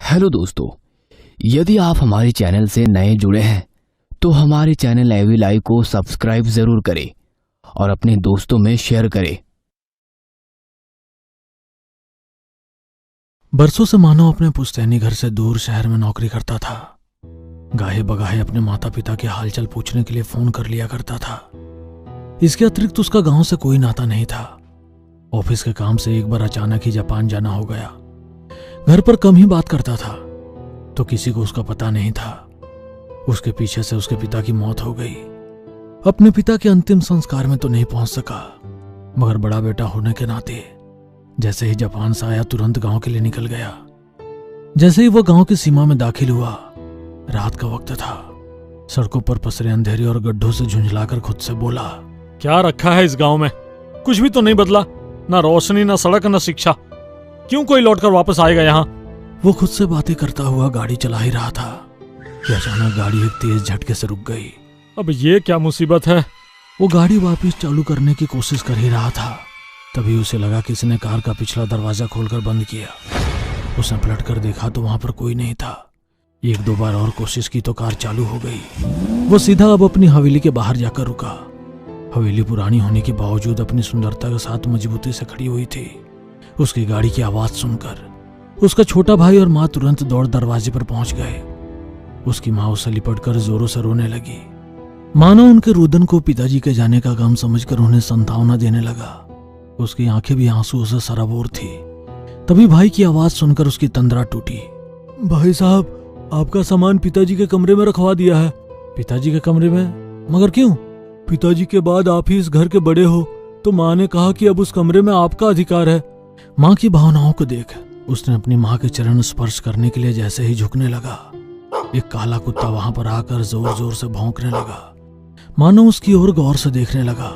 Hello दोस्तों, यदि आप हमारे चैनल से नए जुड़े हैं तो हमारे चैनल एवी लाइव को सब्सक्राइब जरूर करें और अपने दोस्तों में शेयर करें। बरसों से मानव अपने पुश्तैनी घर से दूर शहर में नौकरी करता था। गाहे बगाहे अपने माता पिता के हालचाल पूछने के लिए फोन कर लिया करता था। इसके अतिरिक्त उसका गांव से कोई नाता नहीं था। ऑफिस के काम से एक बार अचानक ही जापान जाना हो गया। घर पर कम ही बात करता था तो किसी को उसका पता नहीं था। उसके पीछे से उसके पिता की मौत हो गई। अपने पिता के अंतिम संस्कार में तो नहीं पहुंच सका, मगर बड़ा बेटा होने के नाते जैसे ही जापान से आया तुरंत गांव के लिए निकल गया। जैसे ही वह गांव की सीमा में दाखिल हुआ, रात का वक्त था। सड़कों पर पसरे अंधेरे और गड्ढों से झुंझलाकर खुद से बोला, क्या रखा है इस गांव में? कुछ भी तो नहीं बदला, ना रोशनी, ना सड़क, ना शिक्षा। क्यों कोई लौटकर वापस आएगा यहाँ? वो खुद से बातें करता हुआ गाड़ी चला ही रहा था कि अचानक गाड़ी एक तेज झटके से रुक गई। अब ये क्या मुसीबत है? वो गाड़ी वापस चालू करने की कोशिश कर ही रहा था, तभी उसे लगा किसी ने कार का पिछला दरवाजा खोलकर बंद किया। उसने पलटकर देखा तो वहां पर कोई नहीं था। एक दो बार और कोशिश की तो कार चालू हो गई। वो सीधा अब अपनी हवेली के बाहर जाकर रुका। हवेली पुरानी होने के बावजूद अपनी सुंदरता के साथ मजबूती से खड़ी हुई थी। उसकी गाड़ी की आवाज सुनकर उसका छोटा भाई और माँ तुरंत दौड़ दरवाजे पर पहुंच गए। उसकी माँ उसे लिपटकर जोरों से रोने लगी, मानो उनके रुदन को पिताजी के जाने का गम समझकर उन्हें सांत्वना देने लगा। उसकी आंखें भी आंसुओं से सराबोर थी। तभी भाई की आवाज सुनकर उसकी तंद्रा टूटी। भाई साहब, आपका सामान पिताजी के कमरे में रखवा दिया है। पिताजी के कमरे में? मगर क्यों? पिताजी के बाद आप ही इस घर के बड़े हो, तो माँ ने कहा कि अब उस कमरे में आपका अधिकार है। माँ की भावनाओं को देख उसने अपनी माँ के चरण स्पर्श करने के लिए जैसे ही झुकने लगा, एक काला कुत्ता वहां पर आकर जोर जोर से भौंकने लगा, मानो उसकी ओर गौर से देखने लगा।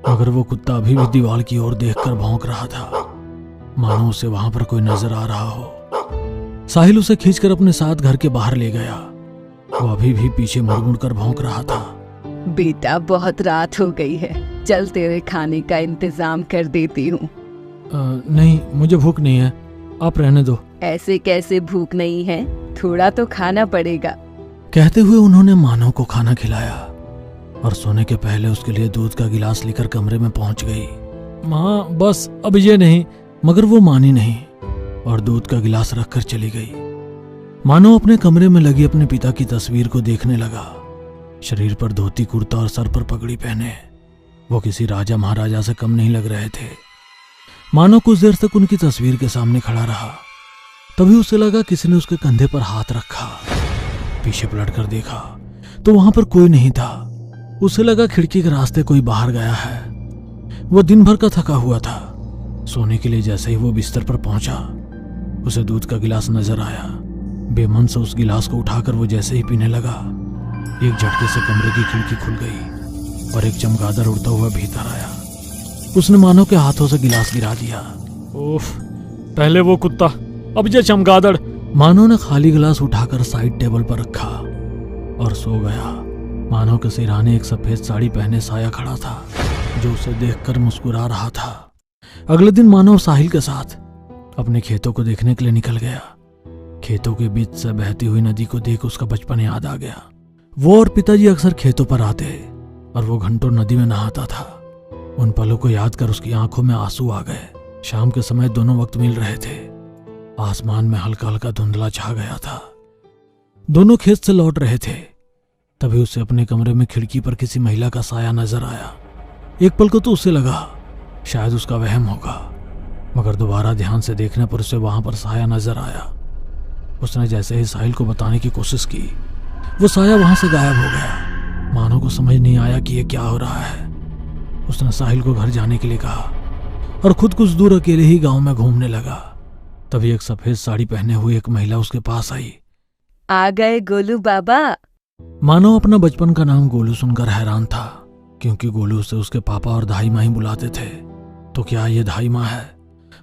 मगर वो कुत्ता अभी भी दीवार की ओर देखकर भौंक रहा था, मानो उसे वहां पर कोई नजर आ रहा हो। साहिल उसे खींचकर अपने साथ घर के बाहर ले गया। वो अभी भी पीछे मुड़ मुड़ कर भौंक रहा था। बेटा, बहुत रात हो गई है, चल तेरे खाने का इंतजाम कर देती हूँ। नहीं, मुझे भूख नहीं है, आप रहने दो। ऐसे कैसे भूख नहीं है? थोड़ा तो खाना पड़ेगा। कहते हुए उन्होंने मानव को खाना खिलाया और सोने के पहले उसके लिए दूध का गिलास लेकर कमरे में पहुंच गई। माँ, बस अब ये नहीं। मगर वो मानी नहीं और दूध का गिलास रखकर चली गई। मानव अपने कमरे में लगी अपने पिता की तस्वीर को देखने लगा। शरीर पर धोती कुर्ता और सर पर पगड़ी पहने वो किसी राजा महाराजा से कम नहीं लग रहे थे। मानव कुछ देर तक उनकी तस्वीर के सामने खड़ा रहा। तभी उसे लगा किसी ने उसके कंधे पर हाथ रखा। पीछे पलटकर देखा तो वहां पर कोई नहीं था। उसे लगा खिड़की के रास्ते कोई बाहर गया है। वो दिन भर का थका हुआ था। सोने के लिए जैसे ही वो बिस्तर पर पहुंचा, उसे दूध का गिलास नजर आया। बेमन से उस गिलास को उठाकर वो जैसे ही पीने लगा, एक झटके से कमरे की खिड़की खुल गई और एक चमगादड़ उड़ता हुआ भीतर आया। उसने मानव के हाथों से गिलास गिरा दिया। उफ, पहले वो कुत्ता, अब ये चमगादड़। मानव ने खाली गिलास उठाकर साइड टेबल पर रखा और सो गया। मानव के सिरहाने एक सफेद साड़ी पहने साया खड़ा था, जो उसे देखकर मुस्कुरा रहा था। अगले दिन मानव साहिल के साथ अपने खेतों को देखने के लिए निकल गया। खेतों के बीच से बहती हुई नदी को देख उसका बचपन याद आ गया। वो और पिताजी अक्सर खेतों पर आते और वो घंटों नदी में नहाता था। उन पलों को याद कर उसकी आंखों में आंसू आ गए। शाम के समय दोनों वक्त मिल रहे थे। आसमान में हल्का हल्का धुंधला छा गया था। दोनों खेत से लौट रहे थे। तभी उसे अपने कमरे में खिड़की पर किसी महिला का साया नजर आया। एक पल को तो उसे लगा शायद उसका वहम होगा, मगर दोबारा ध्यान से देखने पर उसे वहां पर साया नजर आया। उसने जैसे ही साहिल को बताने की कोशिश की, वो साया वहां से गायब हो गया। मानो को समझ नहीं आया कि ये क्या हो रहा है। उसने साहिल को घर जाने के लिए कहा और खुद कुछ दूर अकेले ही गांव में घूमने लगा। तभी एक सफेद साड़ी पहने हुई एक महिला उसके पास आई। आ गए गोलू बाबा। मानो अपना बचपन का नाम गोलू सुनकर हैरान था, क्योंकि गोलू से उसके पापा और धाई माँ ही बुलाते थे। तो क्या ये धाई माँ है?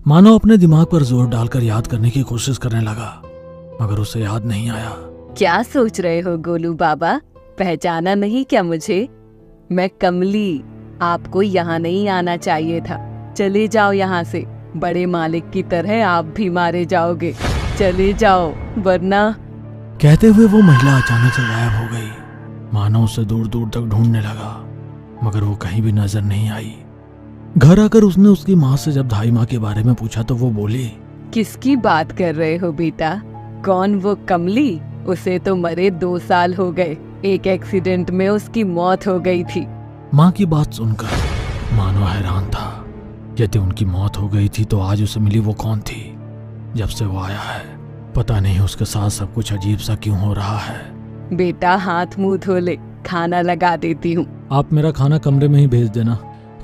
मानो अपने दिमाग पर जोर डालकर याद करने की कोशिश करने लगा, मगर उसे याद नहीं आया। क्या सोच रहे हो गोलू बाबा? पहचाना नहीं क्या मुझे? मैं कमली। आपको यहाँ नहीं आना चाहिए था। चले जाओ यहाँ से, बड़े मालिक की तरह आप भी मारे जाओगे। चले जाओ वरना। कहते हुए वो महिला अचानक से गायब हो गई। मानो उसे दूर दूर तक ढूंढने लगा, मगर वो कहीं भी नजर नहीं आई। घर आकर उसने उसकी माँ से जब धाई माँ के बारे में पूछा तो वो बोली, किसकी बात कर रहे हो बेटा? कौन वो कमली? उसे तो मरे 2 साल हो गए। एक एक्सीडेंट में उसकी मौत हो गई थी। माँ की बात सुनकर मानो हैरान था। यदि उनकी मौत हो गई थी तो आज उसे मिली वो कौन थी? जब से वो आया है पता नहीं उसके साथ सब कुछ अजीब सा क्यों हो रहा है। बेटा हाथ मुंह धो ले, खाना लगा देती हूँ। आप मेरा खाना कमरे में ही भेज देना,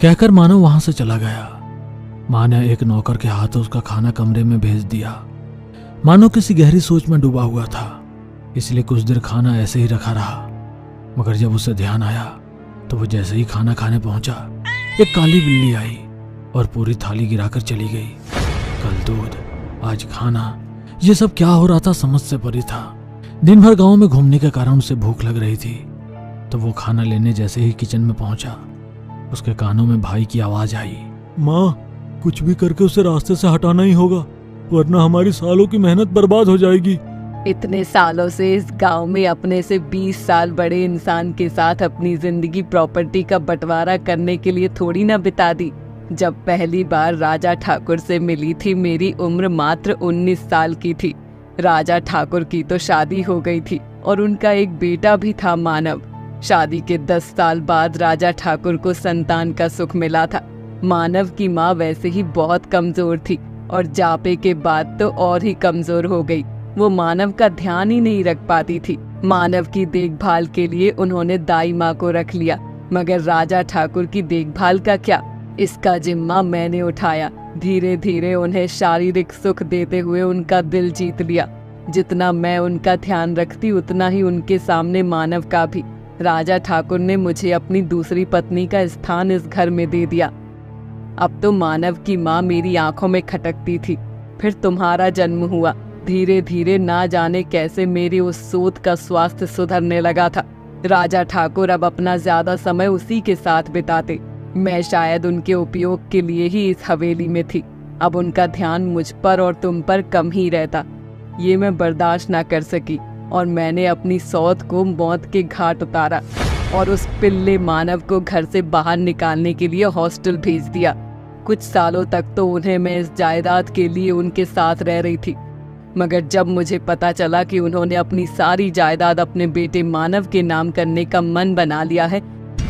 कहकर मानो वहां से चला गया। माँ ने एक नौकर के हाथ उसका खाना कमरे में भेज दिया। मानो किसी गहरी सोच में डूबा हुआ था, इसलिए कुछ देर खाना ऐसे ही रखा रहा। मगर जब उसे ध्यान आया तो वो जैसे ही खाना खाने पहुंचा, एक काली बिल्ली आई और पूरी थाली गिराकर चली गई। कल दूध, आज खाना, ये सब क्या हो रहा था समझ से परे था। दिन भर गांव में घूमने के कारण उसे भूख लग रही थी, तो वो खाना लेने जैसे ही किचन में पहुंचा, उसके कानों में भाई की आवाज आई, माँ, कुछ भी करके उसे रास्ते से हटाना ही होगा, वरना हमारी सालों की मेहनत बर्बाद हो जाएगी। इतने सालों से इस गांव में अपने से 20 साल बड़े इंसान के साथ अपनी जिंदगी प्रॉपर्टी का बंटवारा करने के लिए थोड़ी ना बिता दी। जब पहली बार राजा ठाकुर से मिली थी मेरी उम्र मात्र 19 साल की थी। राजा ठाकुर की तो शादी हो गई थी और उनका एक बेटा भी था, मानव। शादी के 10 साल बाद राजा ठाकुर को संतान का सुख मिला था। मानव की माँ वैसे ही बहुत कमजोर थी और जापे के बाद तो और ही कमजोर हो गई। वो मानव का ध्यान ही नहीं रख पाती थी। मानव की देखभाल के लिए उन्होंने दाई माँ को रख लिया, मगर राजा ठाकुर की देखभाल का क्या, इसका जिम्मा मैंने उठाया। धीरे धीरे उन्हें शारीरिक सुख देते हुए उनका दिल जीत लिया। जितना मैं उनका ध्यान रखती उतना ही उनके सामने मानव का भी। राजा ठाकुर ने मुझे अपनी दूसरी पत्नी का स्थान इस घर में दे दिया। अब तो मानव की माँ मेरी आंखों में खटकती थी। फिर तुम्हारा जन्म हुआ। धीरे धीरे ना जाने कैसे मेरी उस सोत का स्वास्थ्य सुधरने लगा था। राजा ठाकुर अब अपना ज्यादा समय उसी के साथ बिताते। मैं शायद उनके उपयोग के लिए ही इस हवेली में थी। अब उनका ध्यान मुझ पर और तुम पर कम ही रहता। ये मैं बर्दाश्त ना कर सकी और मैंने अपनी सौत को मौत के घाट उतारा और उस पिल्ले मानव को घर से बाहर निकालने के लिए हॉस्टल भेज दिया। कुछ सालों तक तो उन्हें मैं इस जायदाद के लिए उनके साथ रह रही थी, मगर जब मुझे पता चला कि उन्होंने अपनी सारी जायदाद अपने बेटे मानव के नाम करने का मन बना लिया है,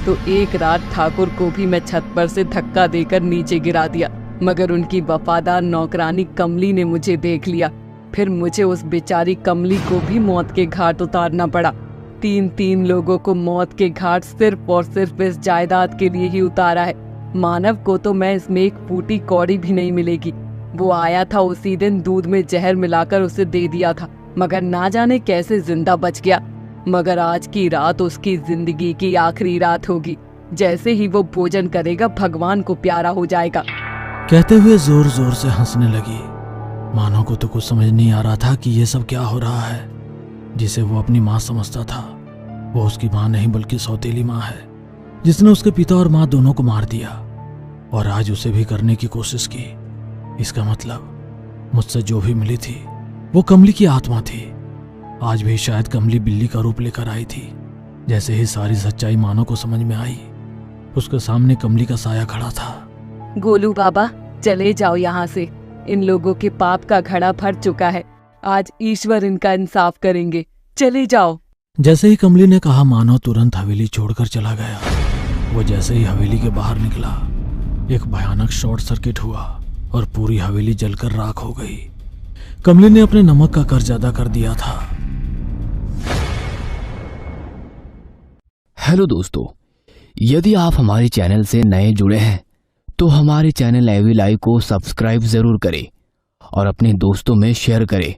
तो एक रात ठाकुर को भी मैं छत पर से धक्का देकर नीचे गिरा दिया। मगर उनकी वफादार नौकरानी कमली ने मुझे देख लिया। फिर मुझे उस बेचारी कमली को भी मौत के घाट उतारना पड़ा। 3 लोगों को मौत के घाट सिर्फ और सिर्फ इस जायदाद के लिए ही उतारा है। मानव को तो मैं इसमें एक फूटी कौड़ी भी नहीं मिलेगी। वो आया था उसी दिन, दूध में जहर मिलाकर उसे दे दिया था, मगर ना जाने कैसे जिंदा बच गया। मगर आज की रात उसकी जिंदगी की आखिरी रात होगी। जैसे ही वो भोजन करेगा भगवान को प्यारा हो जाएगा। कहते हुए जोर जोर से हंसने लगी। मानो को तो कुछ समझ नहीं आ रहा था कि ये सब क्या हो रहा है। जिसे वो अपनी माँ समझता था, वो उसकी माँ नहीं बल्कि सौतेली माँ है, जिसने उसके पिता और माँ दोनों को मार दिया और आज उसे भी करने की कोशिश की। इसका मतलब मुझसे जो भी मिली थी वो कमली की आत्मा थी। आज भी शायद कमली बिल्ली का रूप लेकर आई थी। जैसे ही सारी सच्चाई मानो को समझ में आई, उसके सामने कमली का साया खड़ा था। गोलू बाबा, चले जाओ यहाँ से। इन लोगों के पाप का घड़ा भर चुका है। आज ईश्वर इनका इंसाफ करेंगे। चले जाओ। जैसे ही कमली ने कहा, मानो तुरंत हवेली छोड़कर चला गया। वो जैसे ही हवेली के बाहर निकला, एक भयानक शॉर्ट सर्किट हुआ और पूरी हवेली जलकर राख हो गई। कमली ने अपने नमक का कर्ज अदा कर दिया था। हेलो दोस्तों, यदि आप हमारे चैनल से नए जुड़े हैं तो हमारे चैनल एवी लाइव को सब्सक्राइब जरूर करें और अपने दोस्तों में शेयर करें।